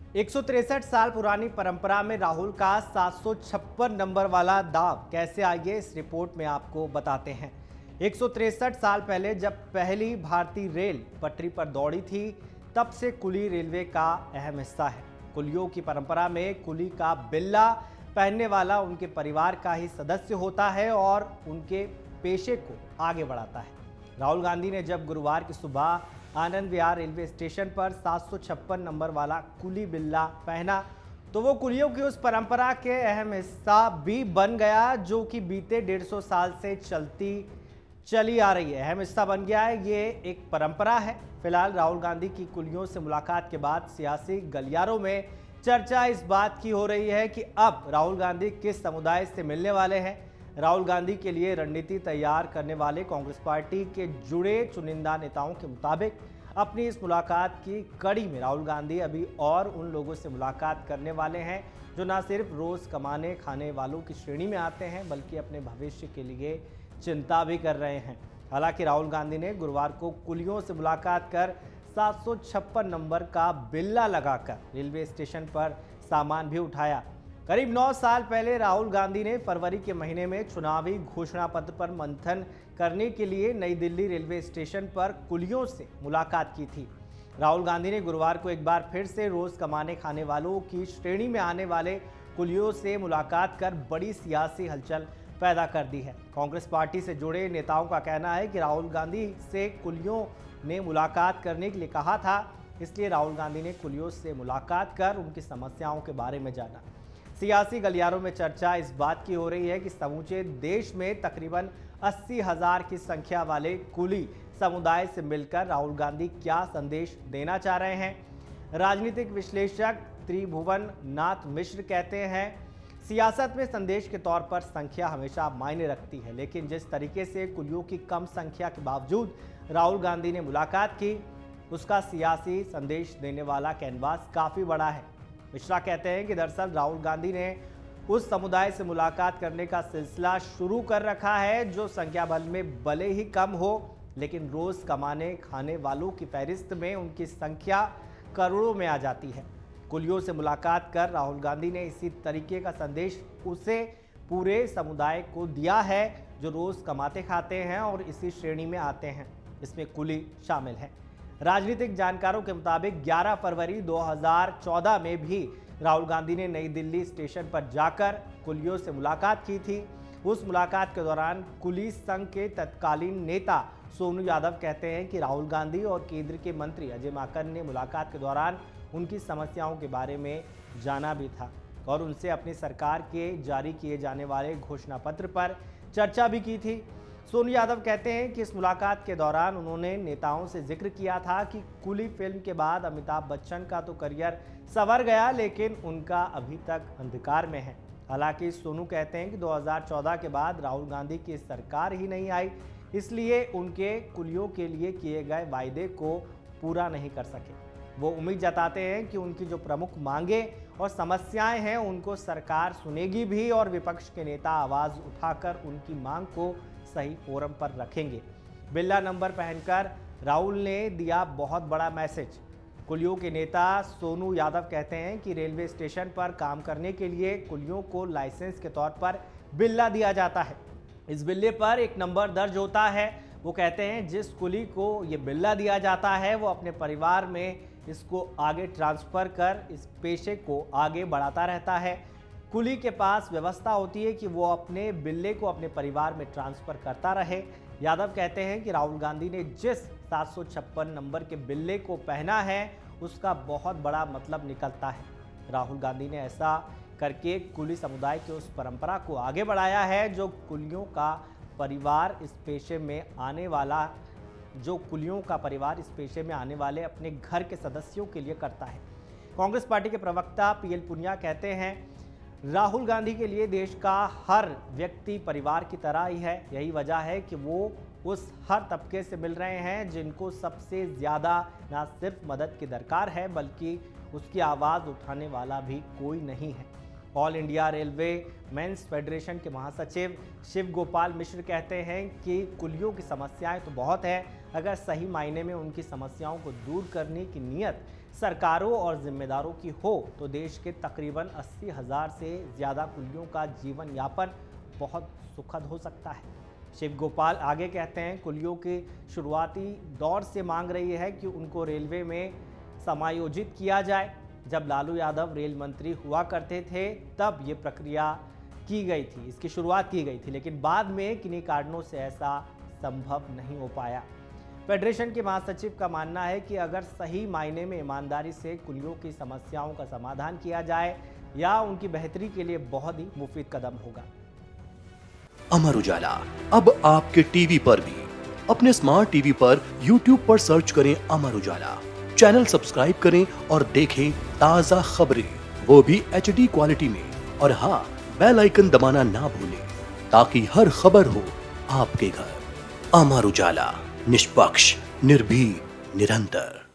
163 साल पुरानी परंपरा में राहुल का 756 नंबर वाला दाव कैसे आइए इस रिपोर्ट में आपको बताते हैं। 163 साल पहले जब पहली भारतीय रेल पटरी पर दौड़ी थी, तब से कुली रेलवे का अहम हिस्सा है। कुलियों की परंपरा में कुली का बिल्ला पहनने वाला उनके परिवार का ही सदस्य होता है और उनके पेशे को आगे बढ़ाता है। राहुल गांधी ने जब गुरुवार की सुबह आनंद विहार रेलवे स्टेशन पर 756 नंबर वाला कुली बिल्ला पहना, तो वो कुलियों की उस परंपरा के अहम हिस्सा भी बन गया जो कि बीते 150 साल से चली आ रही है। अहम हिस्सा बन गया है, ये एक परंपरा है। फिलहाल राहुल गांधी की कुलियों से मुलाकात के बाद सियासी गलियारों में चर्चा इस बात की हो रही है कि अब राहुल गांधी किस समुदाय से मिलने वाले हैं। राहुल गांधी के लिए रणनीति तैयार करने वाले कांग्रेस पार्टी के जुड़े चुनिंदा नेताओं के मुताबिक अपनी इस मुलाकात की कड़ी में राहुल गांधी अभी और उन लोगों से मुलाकात करने वाले हैं जो न सिर्फ रोज कमाने खाने वालों की श्रेणी में आते हैं बल्कि अपने भविष्य के लिए चिंता भी कर रहे हैं। हालांकि राहुल गांधी ने गुरुवार को कुलियों से मुलाकात कर 756 नंबर का बिल्ला लगाकर रेलवे स्टेशन पर सामान भी उठाया। करीब 9 साल पहले राहुल गांधी ने फरवरी के महीने में चुनावी घोषणा पत्र पर मंथन करने के लिए नई दिल्ली रेलवे स्टेशन पर कुलियों से मुलाकात की थी। राहुल गांधी ने गुरुवार को एक बार फिर से रोज कमाने खाने वालों की श्रेणी में आने वाले कुलियों से मुलाकात कर बड़ी सियासी हलचल पैदा कर दी है। कांग्रेस पार्टी से जुड़े नेताओं का कहना है कि राहुल गांधी से कुलियों ने मुलाकात करने के लिए कहा था, इसलिए राहुल गांधी ने कुलियों से मुलाकात कर उनकी समस्याओं के बारे में जाना। सियासी गलियारों में चर्चा इस बात की हो रही है कि समूचे देश में तकरीबन 80,000 की संख्या वाले कुली समुदाय से मिलकर राहुल गांधी क्या संदेश देना चाह रहे हैं। राजनीतिक विश्लेषक त्रिभुवन नाथ मिश्र कहते हैं, सियासत में संदेश के तौर पर संख्या हमेशा मायने रखती है, लेकिन जिस तरीके से कुलियों की कम संख्या के बावजूद राहुल गांधी ने मुलाकात की, उसका सियासी संदेश देने वाला कैनवास काफ़ी बड़ा है। मिश्रा कहते हैं कि दरअसल राहुल गांधी ने उस समुदाय से मुलाकात करने का सिलसिला शुरू कर रखा है जो संख्या बल में भले ही कम हो, लेकिन रोज कमाने खाने वालों की फहरिस्त में उनकी संख्या करोड़ों में आ जाती है। कुलियों से मुलाकात कर राहुल गांधी ने इसी तरीके का संदेश उसे पूरे समुदाय को दिया है जो रोज कमाते खाते हैं और इसी श्रेणी में आते हैं। इसमें कुली शामिल है। राजनीतिक जानकारों के मुताबिक 11 फरवरी 2014 में भी राहुल गांधी ने नई दिल्ली स्टेशन पर जाकर कुलियों से मुलाकात की थी। उस मुलाकात के दौरान कुली संघ के तत्कालीन नेता सोनू यादव कहते हैं कि राहुल गांधी और केंद्र के मंत्री अजय माकन ने मुलाकात के दौरान उनकी समस्याओं के बारे में जाना भी था और उनसे अपनी सरकार के जारी किए जाने वाले घोषणा पत्र पर चर्चा भी की थी। सोनू यादव कहते हैं कि इस मुलाकात के दौरान उन्होंने नेताओं से जिक्र किया था कि कुली फिल्म के बाद अमिताभ बच्चन का तो करियर संवर गया, लेकिन उनका अभी तक अंधकार में है। हालांकि सोनू कहते हैं कि 2014 के बाद राहुल गांधी की सरकार ही नहीं आई, इसलिए उनके कुलियों के लिए किए गए वायदे को पूरा नहीं कर सके। वो उम्मीद जताते हैं कि उनकी जो प्रमुख मांगे और समस्याएं हैं उनको सरकार सुनेगी भी और विपक्ष के नेता आवाज उठाकर उनकी मांग को सही फोरम पर रखेंगे। बिल्ला नंबर पहनकर राहुल ने दिया बहुत बड़ा मैसेज। कुलियों के नेता सोनू यादव कहते हैं कि रेलवे स्टेशन पर काम करने के लिए कुलियों को लाइसेंस के तौर पर बिल्ला दिया जाता है। इस बिल्ले पर एक नंबर दर्ज होता है। वो कहते हैं जिस कुली को ये बिल्ला दिया जाता है वो अपने परिवार में इसको आगे ट्रांसफ़र कर इस पेशे को आगे बढ़ाता रहता है। कुली के पास व्यवस्था होती है कि वो अपने बिल्ले को अपने परिवार में ट्रांसफ़र करता रहे। यादव कहते हैं कि राहुल गांधी ने जिस 756 नंबर के बिल्ले को पहना है उसका बहुत बड़ा मतलब निकलता है। राहुल गांधी ने ऐसा करके कुली समुदाय की उस परंपरा को आगे बढ़ाया है जो कुलियों का परिवार इस पेशे में आने वाले अपने घर के सदस्यों के लिए करता है। कांग्रेस पार्टी के प्रवक्ता पीएल पुनिया कहते हैं, राहुल गांधी के लिए देश का हर व्यक्ति परिवार की तरह ही है। यही वजह है कि वो उस हर तबके से मिल रहे हैं जिनको सबसे ज़्यादा न सिर्फ मदद की दरकार है बल्कि उसकी आवाज़ उठाने वाला भी कोई नहीं है। All India Railwaymen's Federation के महासचिव शिव गोपाल मिश्र कहते हैं कि कुलियों की समस्याएं तो बहुत है, अगर सही मायने में उनकी समस्याओं को दूर करने की नीयत सरकारों और जिम्मेदारों की हो तो देश के तकरीबन 80,000 से ज़्यादा कुलियों का जीवन यापन बहुत सुखद हो सकता है। शिव गोपाल आगे कहते हैं, कुलियों के शुरुआती दौर से मांग रही है कि उनको रेलवे में समायोजित किया जाए। जब लालू यादव रेल मंत्री हुआ करते थे तब ये प्रक्रिया की गई थी, इसकी शुरुआत की गई थी, लेकिन बाद में किन्हीं कारणों से ऐसा संभव नहीं हो पाया। फेडरेशन के महासचिव का मानना है कि अगर सही मायने में ईमानदारी से कुलियों की समस्याओं का समाधान किया जाए या उनकी बेहतरी के लिए बहुत ही मुफीद कदम होगा। अमर उजाला अब आपके टीवी पर भी। अपने स्मार्ट टीवी पर YouTube पर सर्च करें अमर उजाला, चैनल सब्सक्राइब करें और देखें ताजा खबरें, वो भी HD क्वालिटी में। और हाँ, बेल आइकन दबाना ना भूलें ताकि हर खबर हो आपके घर। अमर उजाला, निष्पक्ष, निर्भीक, निरंतर।